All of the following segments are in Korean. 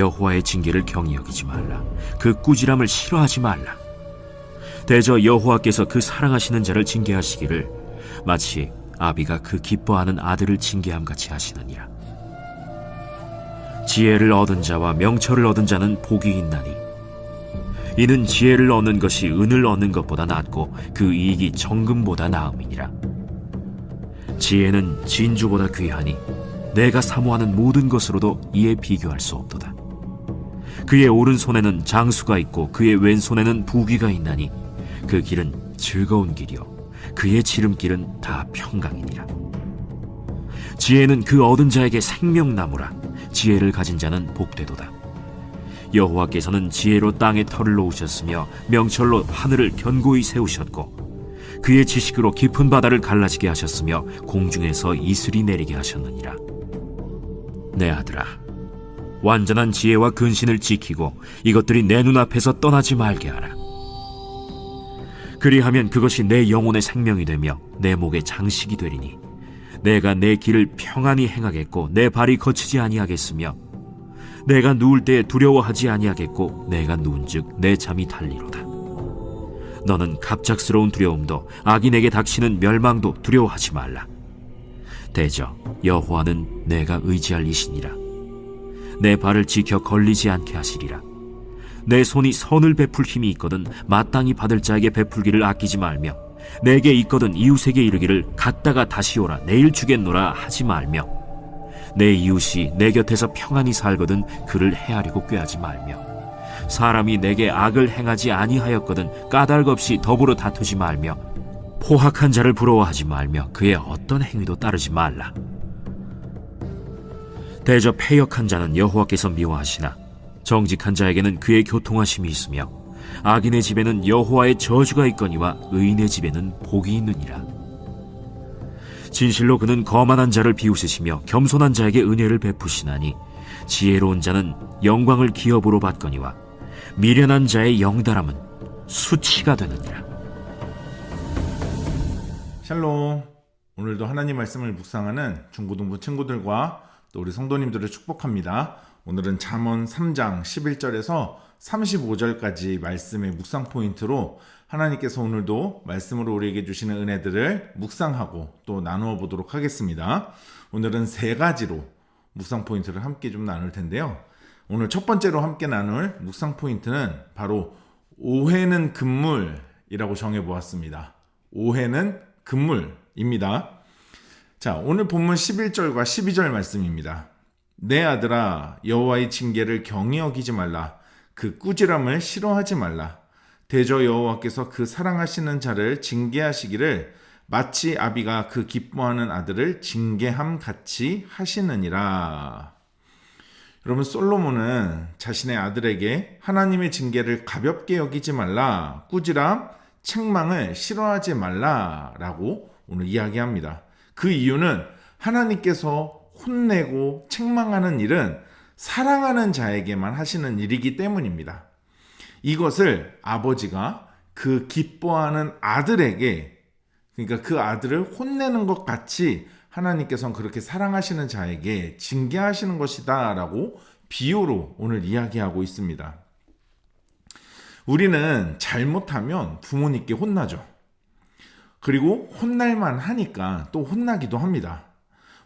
여호와의 징계를 경히 여기지 말라. 그 꾸지람을 싫어하지 말라. 대저 여호와께서 그 사랑하시는 자를 징계하시기를 마치 아비가 그 기뻐하는 아들을 징계함같이 하시느니라. 지혜를 얻은 자와 명철을 얻은 자는 복이 있나니 이는 지혜를 얻는 것이 은을 얻는 것보다 낫고 그 이익이 정금보다 나음이니라. 지혜는 진주보다 귀하니 내가 사모하는 모든 것으로도 이에 비교할 수 없도다. 그의 오른손에는 장수가 있고 그의 왼손에는 부귀가 있나니 그 길은 즐거운 길이요 그의 지름길은 다 평강이니라. 지혜는 그 얻은 자에게 생명나무라. 지혜를 가진 자는 복되도다. 여호와께서는 지혜로 땅의 털을 놓으셨으며 명철로 하늘을 견고히 세우셨고 그의 지식으로 깊은 바다를 갈라지게 하셨으며 공중에서 이슬이 내리게 하셨느니라. 내 아들아, 완전한 지혜와 근신을 지키고 이것들이 내 눈앞에서 떠나지 말게 하라. 그리하면 그것이 내 영혼의 생명이 되며 내 목의 장식이 되리니 내가 내 길을 평안히 행하겠고 내 발이 거치지 아니하겠으며 내가 누울 때에 두려워하지 아니하겠고 내가 누운즉 내 잠이 달리로다. 너는 갑작스러운 두려움도 악인에게 닥치는 멸망도 두려워하지 말라. 대저 여호와는 내가 의지할 이시니라. 내 발을 지켜 걸리지 않게 하시리라. 내 손이 선을 베풀 힘이 있거든 마땅히 받을 자에게 베풀기를 아끼지 말며 내게 있거든 이웃에게 이르기를 갔다가 다시 오라 내일 주겠노라 하지 말며 내 이웃이 내 곁에서 평안히 살거든 그를 헤아리고 꾀하지 말며 사람이 내게 악을 행하지 아니하였거든 까닭없이 더불어 다투지 말며 포학한 자를 부러워하지 말며 그의 어떤 행위도 따르지 말라. 대저 패역한 자는 여호와께서 미워하시나 정직한 자에게는 그의 교통하심이 있으며 악인의 집에는 여호와의 저주가 있거니와 의인의 집에는 복이 있느니라. 진실로 그는 거만한 자를 비웃으시며 겸손한 자에게 은혜를 베푸시나니 지혜로운 자는 영광을 기업으로 받거니와 미련한 자의 영달함은 수치가 되느니라. 샬롬. 오늘도 하나님 말씀을 묵상하는 중고등부 친구들과 또 우리 성도님들을 축복합니다. 오늘은 잠언 3장 11절에서 35절까지 말씀의 묵상 포인트로 하나님께서 오늘도 말씀으로 우리에게 주시는 은혜들을 묵상하고 또 나누어 보도록 하겠습니다. 오늘은 세 가지로 묵상 포인트를 함께 좀 나눌 텐데요. 오늘 첫 번째로 함께 나눌 묵상 포인트는 바로 오해는 금물이라고 정해보았습니다. 오해는 금물입니다. 자, 오늘 본문 11절과 12절 말씀입니다. 내 아들아, 여호와의 징계를 경히 여기지 말라. 그 꾸지람을 싫어하지 말라. 대저 여호와께서 그 사랑하시는 자를 징계하시기를 마치 아비가 그 기뻐하는 아들을 징계함 같이 하시느니라. 여러분, 솔로몬은 자신의 아들에게 하나님의 징계를 가볍게 여기지 말라, 꾸지람, 책망을 싫어하지 말라라고 오늘 이야기합니다. 그 이유는 하나님께서 혼내고 책망하는 일은 사랑하는 자에게만 하시는 일이기 때문입니다. 이것을 아버지가 그 기뻐하는 아들에게, 그러니까 그 아들을 혼내는 것 같이 하나님께서는 그렇게 사랑하시는 자에게 징계하시는 것이다 라고 비유로 오늘 이야기하고 있습니다. 우리는 잘못하면 부모님께 혼나죠. 그리고 혼날만 하니까 또 혼나기도 합니다.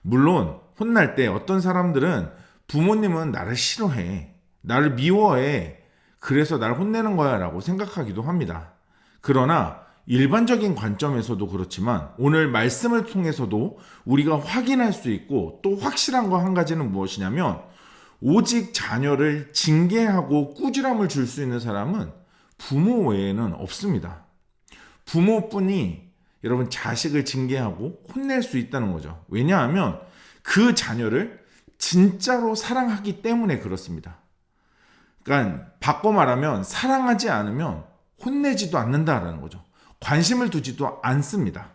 물론 혼날 때 어떤 사람들은 부모님은 나를 싫어해, 나를 미워해, 그래서 나를 혼내는 거야 라고 생각하기도 합니다. 그러나 일반적인 관점에서도 그렇지만 오늘 말씀을 통해서도 우리가 확인할 수 있고 또 확실한 거 한 가지는 무엇이냐면 오직 자녀를 징계하고 꾸지람을 줄 수 있는 사람은 부모 외에는 없습니다. 부모뿐이 여러분 자식을 징계하고 혼낼 수 있다는 거죠. 왜냐하면 그 자녀를 진짜로 사랑하기 때문에 그렇습니다. 그러니까 바꿔 말하면 사랑하지 않으면 혼내지도 않는다라는 거죠. 관심을 두지도 않습니다.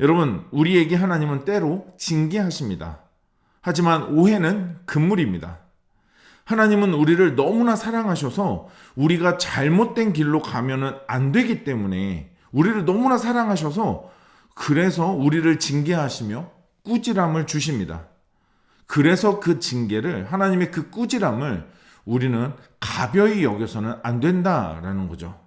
여러분, 우리에게 하나님은 때로 징계하십니다. 하지만 오해는 금물입니다. 하나님은 우리를 너무나 사랑하셔서 우리가 잘못된 길로 가면은 안 되기 때문에 우리를 너무나 사랑하셔서 그래서 우리를 징계하시며 꾸지람을 주십니다. 그래서 그 징계를, 하나님의 그 꾸지람을 우리는 가벼이 여겨서는 안 된다라는 거죠.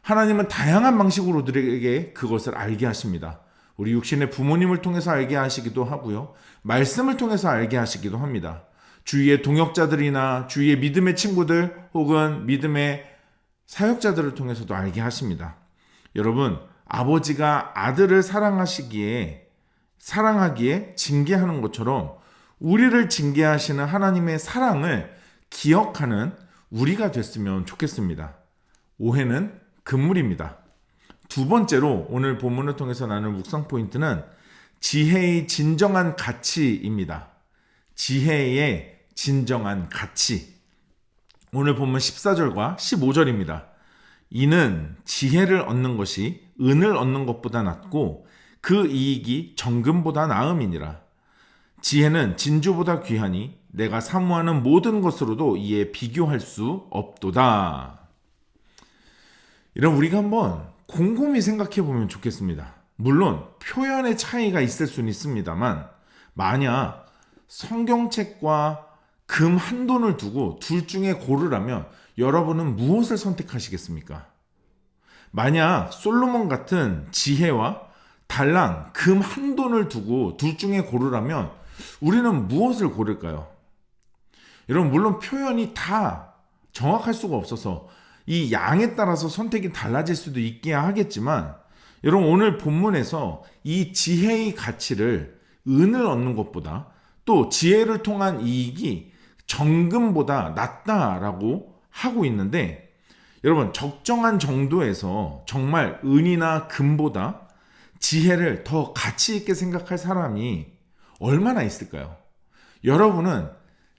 하나님은 다양한 방식으로 우리에게 그것을 알게 하십니다. 우리 육신의 부모님을 통해서 알게 하시기도 하고요. 말씀을 통해서 알게 하시기도 합니다. 주위의 동역자들이나 주위의 믿음의 친구들 혹은 믿음의 사역자들을 통해서도 알게 하십니다. 여러분, 아버지가 아들을 사랑하기에 징계하는 것처럼 우리를 징계하시는 하나님의 사랑을 기억하는 우리가 됐으면 좋겠습니다. 오해는 금물입니다. 두 번째로 오늘 본문을 통해서 나눌 묵상 포인트는 지혜의 진정한 가치입니다. 지혜의 진정한 가치. 오늘 본문 14절과 15절입니다. 이는 지혜를 얻는 것이 은을 얻는 것보다 낫고 그 이익이 정금보다 나음이니라. 지혜는 진주보다 귀하니 내가 사모하는 모든 것으로도 이에 비교할 수 없도다. 이런 우리가 한번 곰곰이 생각해 보면 좋겠습니다. 물론 표현의 차이가 있을 수는 있습니다만 만약 성경책과 금 한 돈을 두고 둘 중에 고르라면 여러분은 무엇을 선택하시겠습니까? 만약 솔로몬 같은 지혜와 달랑 금 한 돈을 두고 둘 중에 고르라면 우리는 무엇을 고를까요? 여러분, 물론 표현이 다 정확할 수가 없어서 이 양에 따라서 선택이 달라질 수도 있게 하겠지만, 여러분 오늘 본문에서 이 지혜의 가치를 은을 얻는 것보다 또 지혜를 통한 이익이 정금보다 낫다라고 하고 있는데, 여러분 적정한 정도에서 정말 은이나 금보다 지혜를 더 가치 있게 생각할 사람이 얼마나 있을까요? 여러분은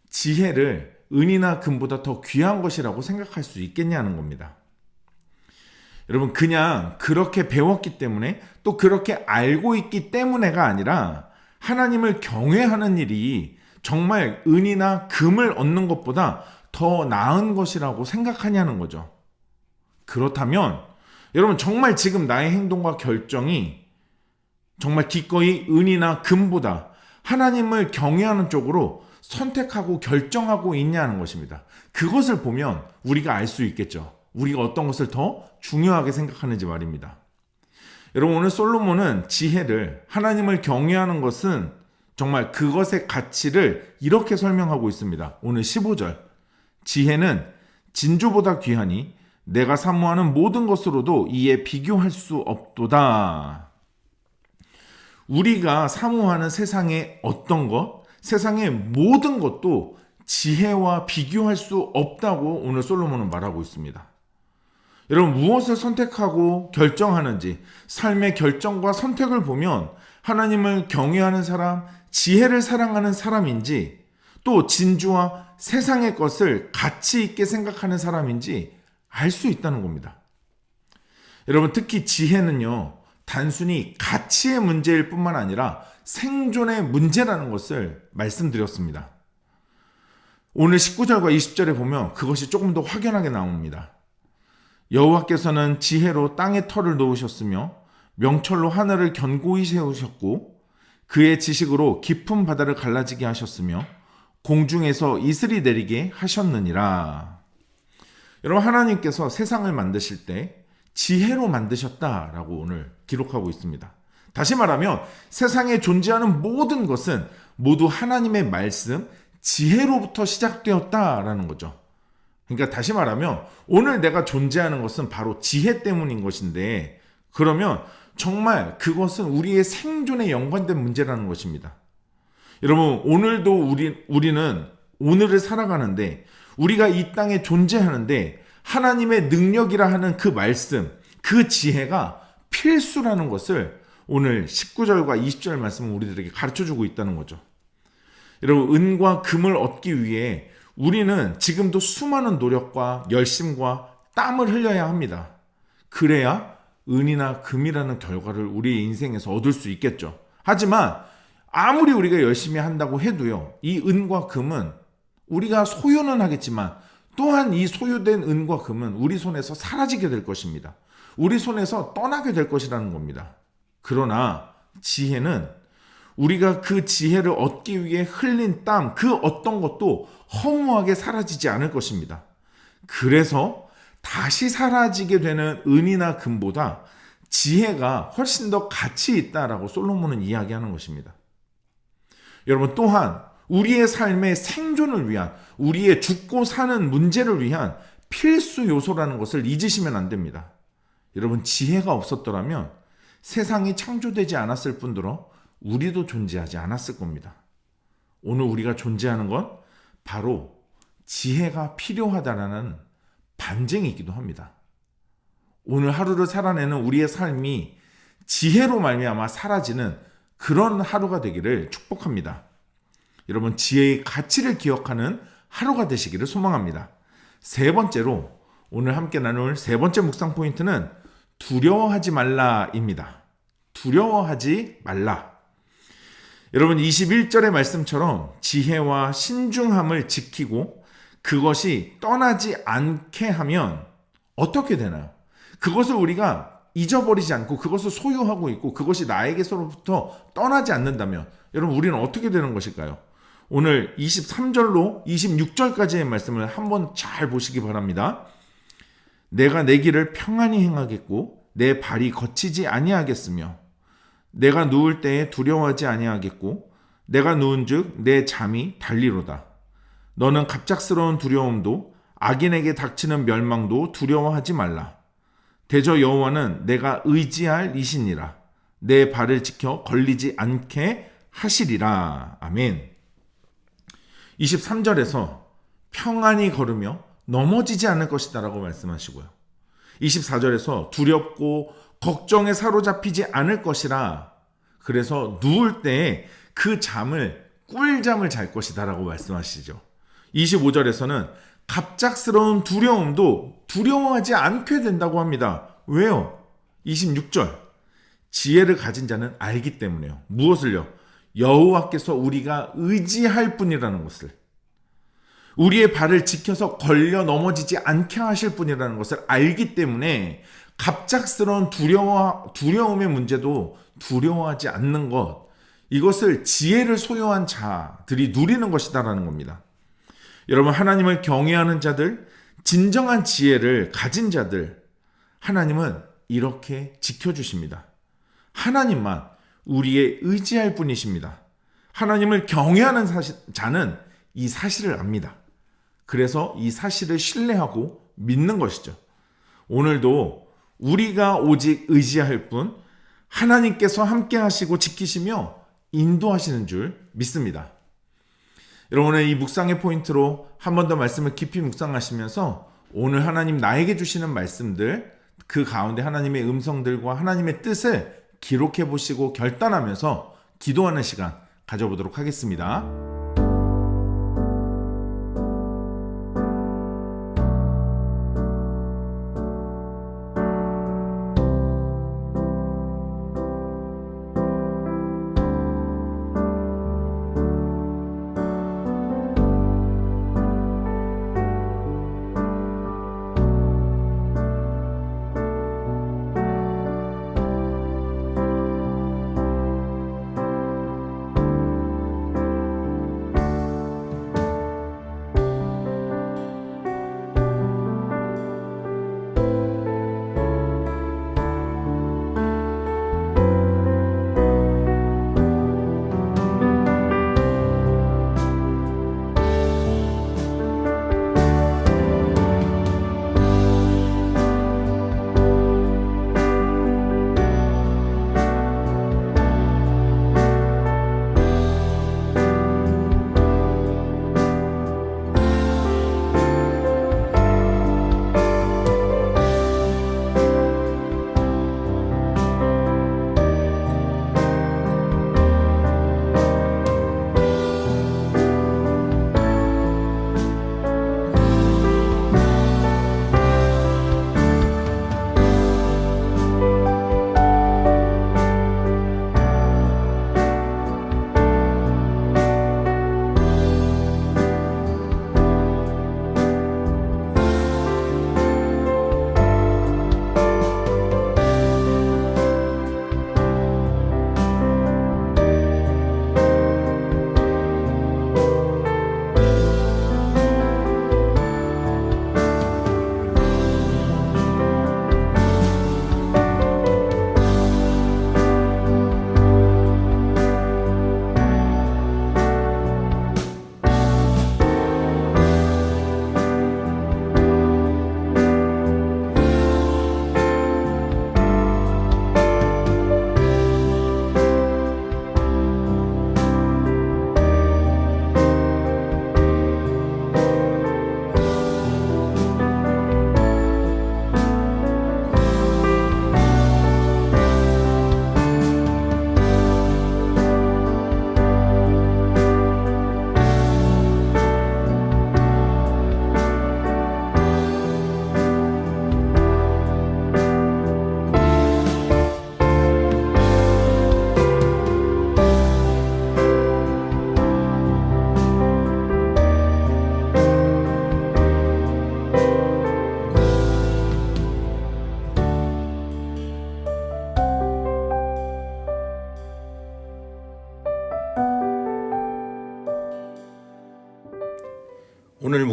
지혜를 은이나 금보다 더 귀한 것이라고 생각할 수 있겠냐는 겁니다. 여러분, 그냥 그렇게 배웠기 때문에 또 그렇게 알고 있기 때문에가 아니라 하나님을 경외하는 일이 정말 은이나 금을 얻는 것보다 더 나은 것이라고 생각하냐는 거죠. 그렇다면 여러분, 정말 지금 나의 행동과 결정이 정말 기꺼이 은이나 금보다 하나님을 경외하는 쪽으로 선택하고 결정하고 있냐는 것입니다. 그것을 보면 우리가 알 수 있겠죠. 우리가 어떤 것을 더 중요하게 생각하는지 말입니다. 여러분, 오늘 솔로몬은 지혜를, 하나님을 경외하는 것은 정말 그것의 가치를 이렇게 설명하고 있습니다. 오늘 15절. 지혜는 진주보다 귀하니 내가 사모하는 모든 것으로도 이에 비교할 수 없도다. 우리가 사모하는 세상의 어떤 것, 세상의 모든 것도 지혜와 비교할 수 없다고 오늘 솔로몬은 말하고 있습니다. 여러분, 무엇을 선택하고 결정하는지 삶의 결정과 선택을 보면 하나님을 경외하는 사람, 지혜를 사랑하는 사람인지 또 진주와 세상의 것을 가치 있게 생각하는 사람인지 알 수 있다는 겁니다. 여러분, 특히 지혜는요, 단순히 가치의 문제일 뿐만 아니라 생존의 문제라는 것을 말씀드렸습니다. 오늘 19절과 20절에 보면 그것이 조금 더 확연하게 나옵니다. 여호와께서는 지혜로 땅에 털을 놓으셨으며 명철로 하늘을 견고히 세우셨고 그의 지식으로 깊은 바다를 갈라지게 하셨으며 공중에서 이슬이 내리게 하셨느니라. 여러분, 하나님께서 세상을 만드실 때 지혜로 만드셨다라고 오늘 기록하고 있습니다. 다시 말하면 세상에 존재하는 모든 것은 모두 하나님의 말씀, 지혜로부터 시작되었다라는 거죠. 그러니까 다시 말하면 오늘 내가 존재하는 것은 바로 지혜 때문인 것인데, 그러면 정말 그것은 우리의 생존에 연관된 문제라는 것입니다. 여러분, 오늘도 우리는 오늘을 살아가는데, 우리가 이 땅에 존재하는데 하나님의 능력이라 하는 그 말씀, 그 지혜가 필수라는 것을 오늘 19절과 20절 말씀은 우리들에게 가르쳐주고 있다는 거죠. 여러분, 은과 금을 얻기 위해 우리는 지금도 수많은 노력과 열심과 땀을 흘려야 합니다. 그래야 은이나 금이라는 결과를 우리의 인생에서 얻을 수 있겠죠. 하지만 아무리 우리가 열심히 한다고 해도요, 이 은과 금은 우리가 소유는 하겠지만 또한 이 소유된 은과 금은 우리 손에서 사라지게 될 것입니다. 우리 손에서 떠나게 될 것이라는 겁니다. 그러나 지혜는 우리가 그 지혜를 얻기 위해 흘린 땀, 그 어떤 것도 허무하게 사라지지 않을 것입니다. 그래서 다시 사라지게 되는 은이나 금보다 지혜가 훨씬 더 가치 있다라고 솔로몬은 이야기하는 것입니다. 여러분, 또한 우리의 삶의 생존을 위한, 우리의 죽고 사는 문제를 위한 필수 요소라는 것을 잊으시면 안 됩니다. 여러분, 지혜가 없었더라면 세상이 창조되지 않았을 뿐더러 우리도 존재하지 않았을 겁니다. 오늘 우리가 존재하는 건 바로 지혜가 필요하다라는 반증이기도 합니다. 오늘 하루를 살아내는 우리의 삶이 지혜로 말미암아 사라지는 그런 하루가 되기를 축복합니다. 여러분, 지혜의 가치를 기억하는 하루가 되시기를 소망합니다. 세 번째로 오늘 함께 나눌 세 번째 묵상 포인트는 두려워하지 말라입니다. 두려워하지 말라. 여러분, 21절의 말씀처럼 지혜와 신중함을 지키고 그것이 떠나지 않게 하면 어떻게 되나요? 그것을 우리가 잊어버리지 않고 그것을 소유하고 있고 그것이 나에게서부터 떠나지 않는다면 여러분, 우리는 어떻게 되는 것일까요? 오늘 23절로 26절까지의 말씀을 한번 잘 보시기 바랍니다. 내가 내 길을 평안히 행하겠고 내 발이 거치지 아니하겠으며 내가 누울 때에 두려워하지 아니하겠고 내가 누운즉 내 잠이 달리로다. 너는 갑작스러운 두려움도 악인에게 닥치는 멸망도 두려워하지 말라. 대저 여호와는 내가 의지할 이시니라. 내 발을 지켜 걸리지 않게 하시리라. 아멘. 23절에서 평안히 걸으며 넘어지지 않을 것이다 라고 말씀하시고요. 24절에서 두렵고 걱정에 사로잡히지 않을 것이라, 그래서 누울 때에 그 잠을 꿀잠을 잘 것이다 라고 말씀하시죠. 25절에서는 갑작스러운 두려움도 두려워하지 않게 된다고 합니다. 왜요? 26절 지혜를 가진 자는 알기 때문에요. 무엇을요? 여호와께서 우리가 의지할 분이라는 것을, 우리의 발을 지켜서 걸려 넘어지지 않게 하실 분이라는 것을 알기 때문에 갑작스러운 두려움의 문제도 두려워하지 않는 것, 이것을 지혜를 소유한 자들이 누리는 것이다라는 겁니다. 여러분, 하나님을 경외하는 자들, 진정한 지혜를 가진 자들, 하나님은 이렇게 지켜주십니다. 하나님만 우리의 의지할 분이십니다. 하나님을 경외하는 자는 이 사실을 압니다. 그래서 이 사실을 신뢰하고 믿는 것이죠. 오늘도 우리가 오직 의지할 분, 하나님께서 함께 하시고 지키시며 인도하시는 줄 믿습니다. 여러분, 오늘 이 묵상의 포인트로 한 번 더 말씀을 깊이 묵상하시면서 오늘 하나님 나에게 주시는 말씀들, 그 가운데 하나님의 음성들과 하나님의 뜻을 기록해 보시고 결단하면서 기도하는 시간 가져보도록 하겠습니다.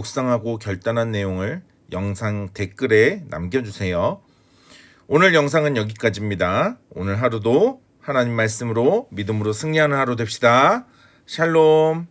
묵상하고 결단한 내용을 영상 댓글에 남겨주세요. 오늘 영상은 여기까지입니다. 오늘 하루도 하나님 말씀으로 믿음으로 승리하는 하루 됩시다. 샬롬.